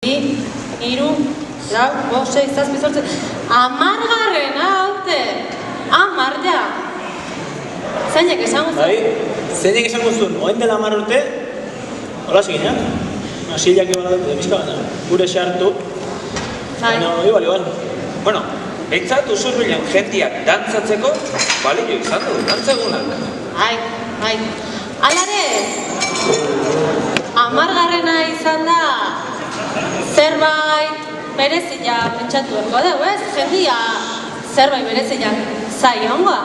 Hiru, lau, bost, sei, zazpi, zortzi, 10. haute, 10 ja. Zeinek esango zuen? Bai, zeinek esango zuen, oen dela 10 urte, hola ziginak. Silak iban dut, bizka baina, gure xartu. Baina, igual. Bueno, behintzat Usurbilen jendiak dantzatzeko, balio izan du, dantzagunak. Bai. Alare, 10. izan da, zerbait berezia pentsatu erko dugu, ez? Jendia zerbait berezia zaiongoa.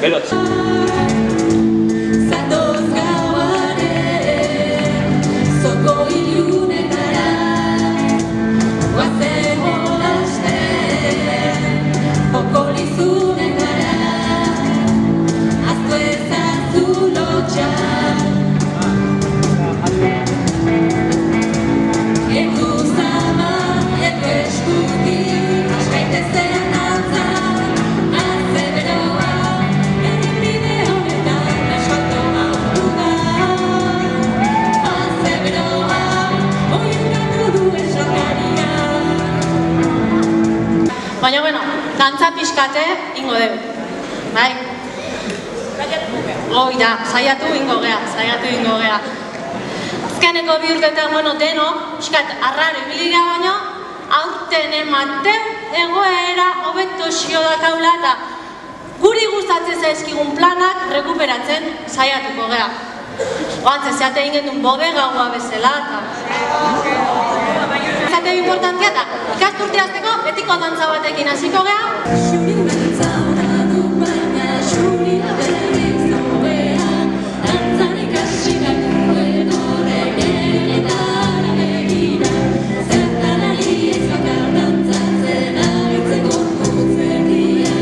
Berotz. Zatoz gauaren, zoko ilunetara, guazen jolasten, okolizunetara, aztu ezazu lotxan. Eku zama, eku eskutik, askaitezen atzan, azeberoa, errepide honetan asfalto hau da. Azeberoa, oiukatu duen sokaria. Baina, dantza pixkate ingo dugu. Bai? Hoi da, saiatu ingo gea. Azkeneko bi urteetan, deno, pixkat arraro ibilira baino, aurten ematen egoera hobeto xio dakaula eta guri gustatzen zaizkigun planak rekuperatzen saiatuko gea. Oantze, zeate egin duen bodegaua bezala eta... Zate importantia eta ikasturte azteko betiko dantza batekin hasiko gea. Xuri beltza ona du baina xuria berriz nobea, dantzan ikasi gaitu horrek eginetara begira, zertan ari ez bakar dantzatzen abitzeko putzerdia,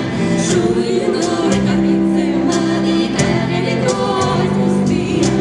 xuri horrek argitzen baditan ereko ez guztia.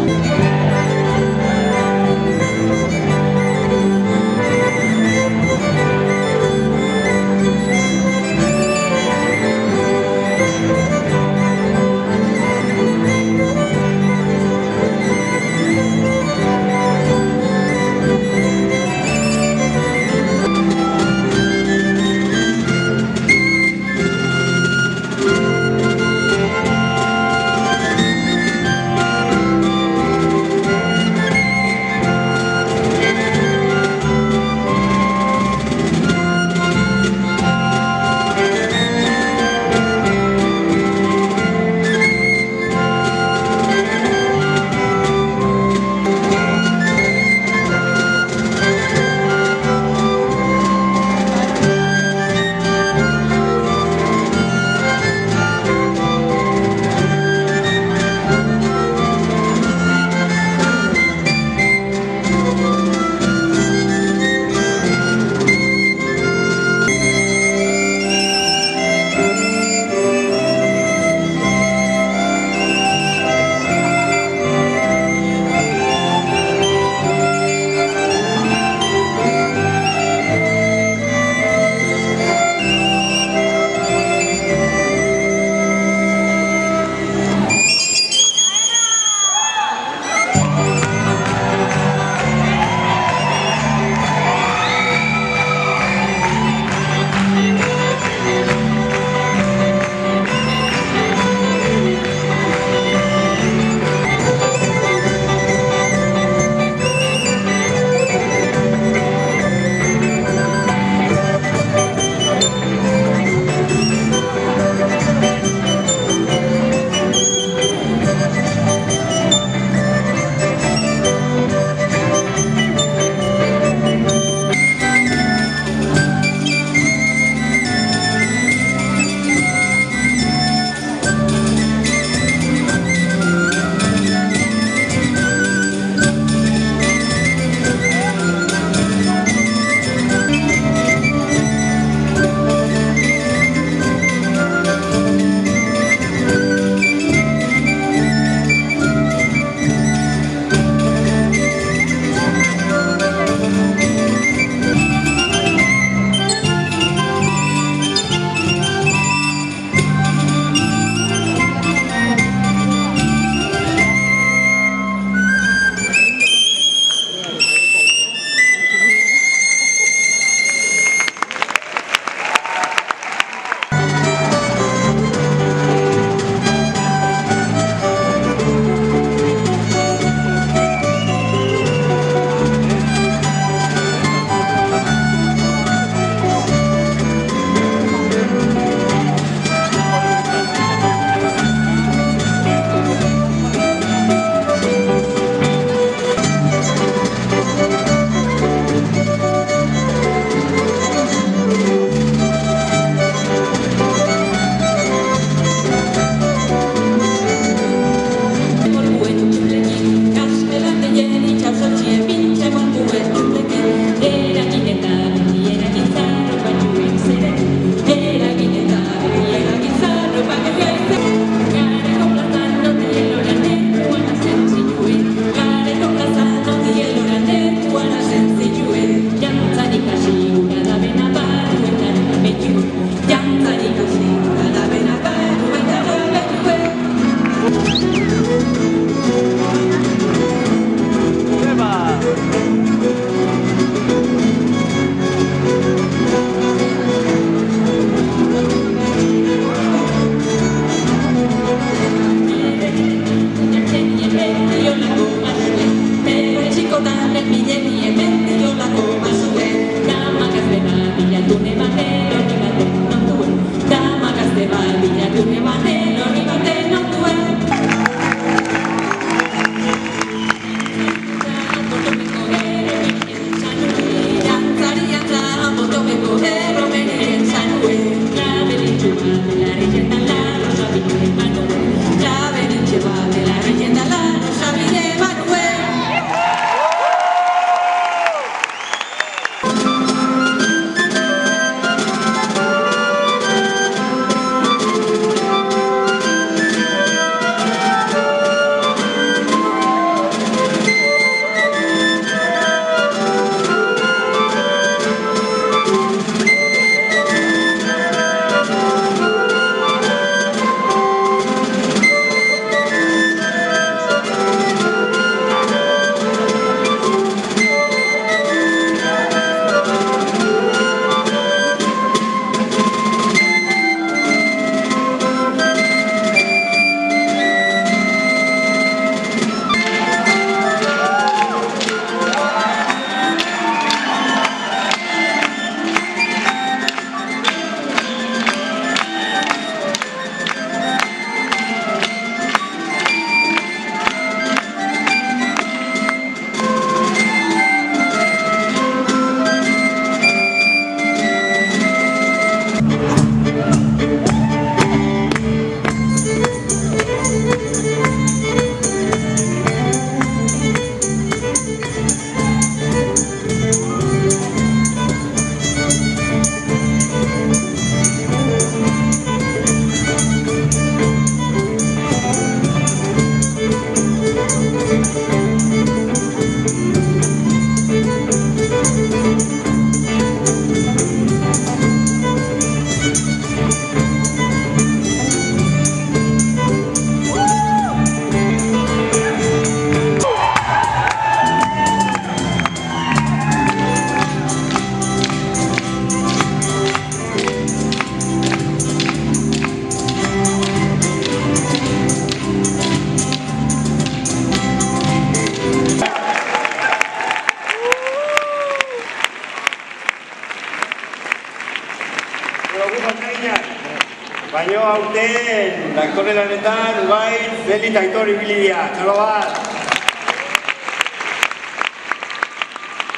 Baina aurten, aktore lanetan, bai, Zeli eta Aitor ibili dira, txalo bat.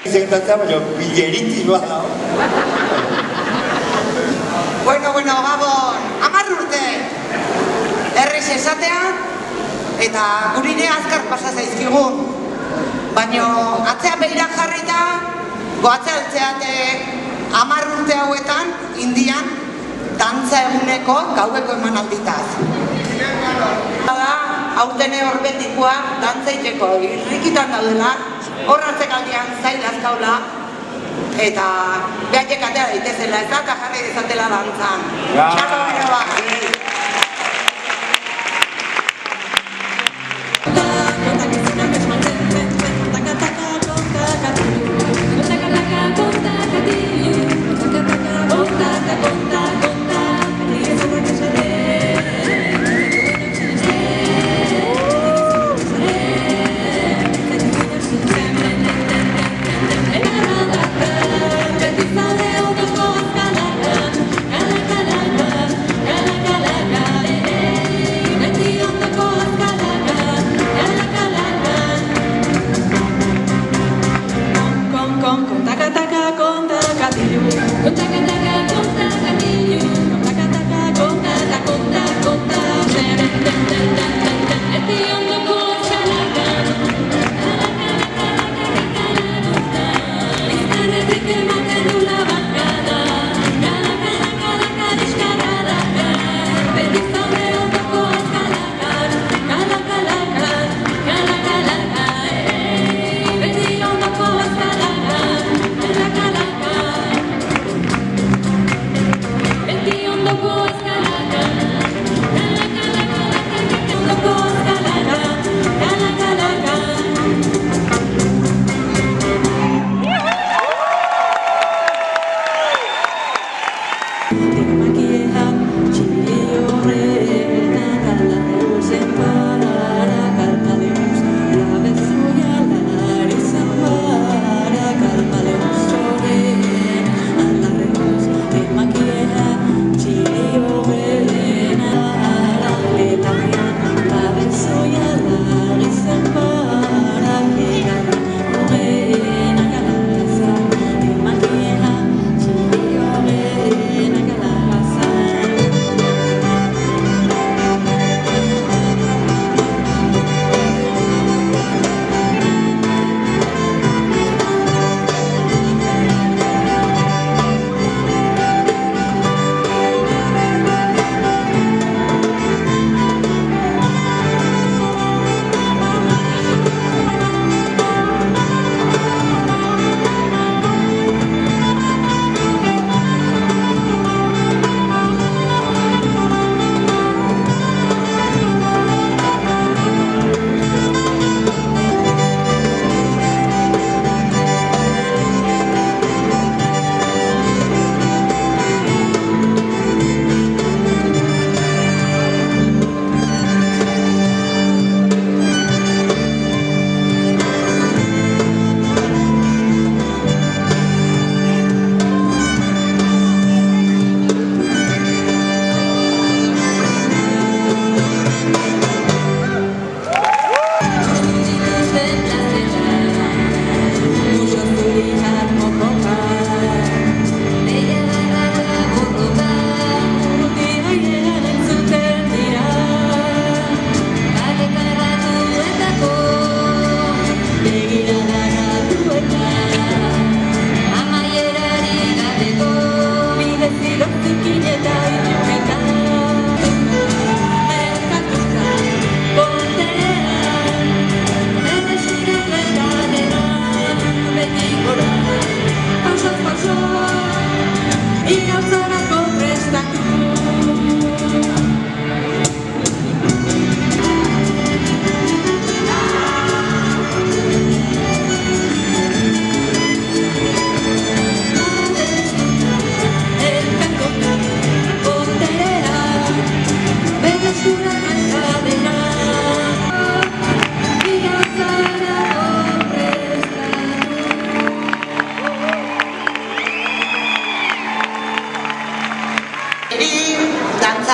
Zentatzea, baina bileritzi bat dago. Bueno, Gabon, 10 urte. Errez esatea, eta gurine azkar pasa zaizkigun. Baina atzean behirak jarrita, goatzea altzeate 10 urte hauetan, Indian, dantza eguneko gaueko emanalditaz. Aurtene horbetikoa dantzaiteko irrikitan daudela, horratzek aldean zail azkaula, eta behatek atea daitezela ez da, eta jarri dezatela dantzan. Txalo bero bat!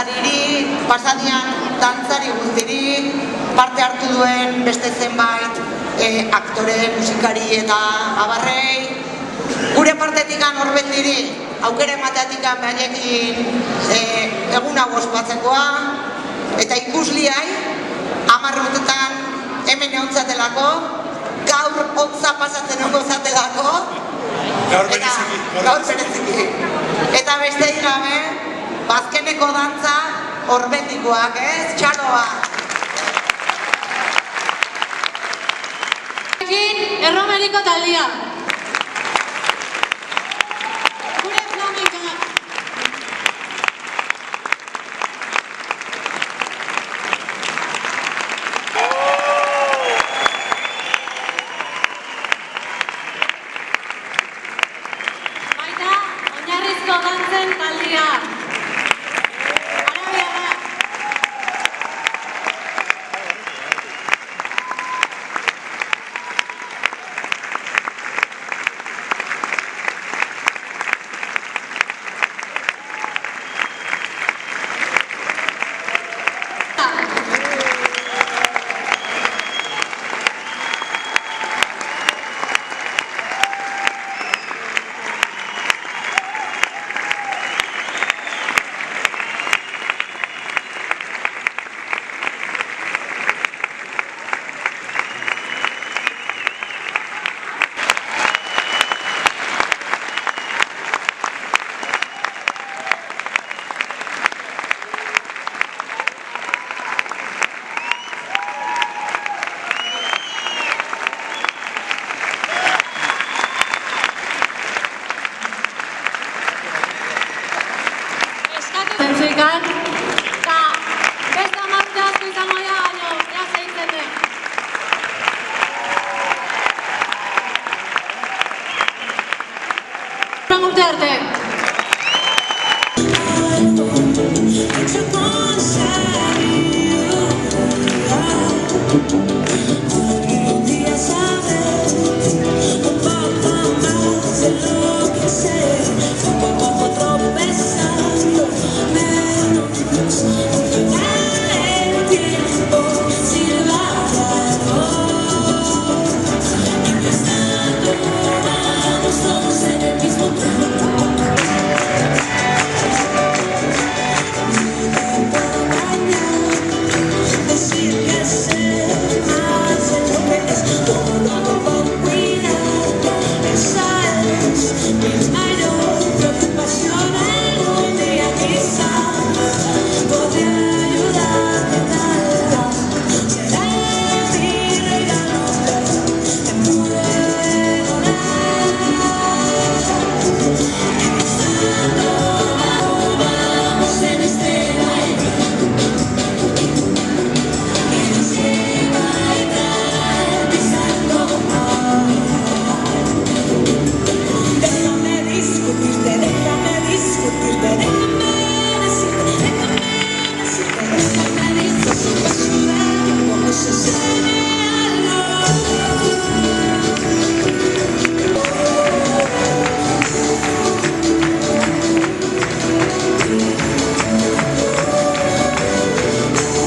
dantzariri, pasadian dantzari guztiri, parte hartu duen beste zenbait aktore, musikari eta abarrei. Gure partetikan Orbendiri, aukera emateatikan behaiekin egun hau ospatzekoa, eta ikusliai, 10 urtetan hemen egontzatelako, gaur hotza pasatzen ongo zatelako, gaur bereziki. Eta beste gabe, bazkeneko dantza Orbendikoak, ez? Txaloa! Erromeriko taldia. Gure flamenkoak. Baita, oinarrizko dantzen taldia. Arabiara. Zentzuikan, eta beste amazte asko izango dira, baina ea zeitzen den. Urte arte.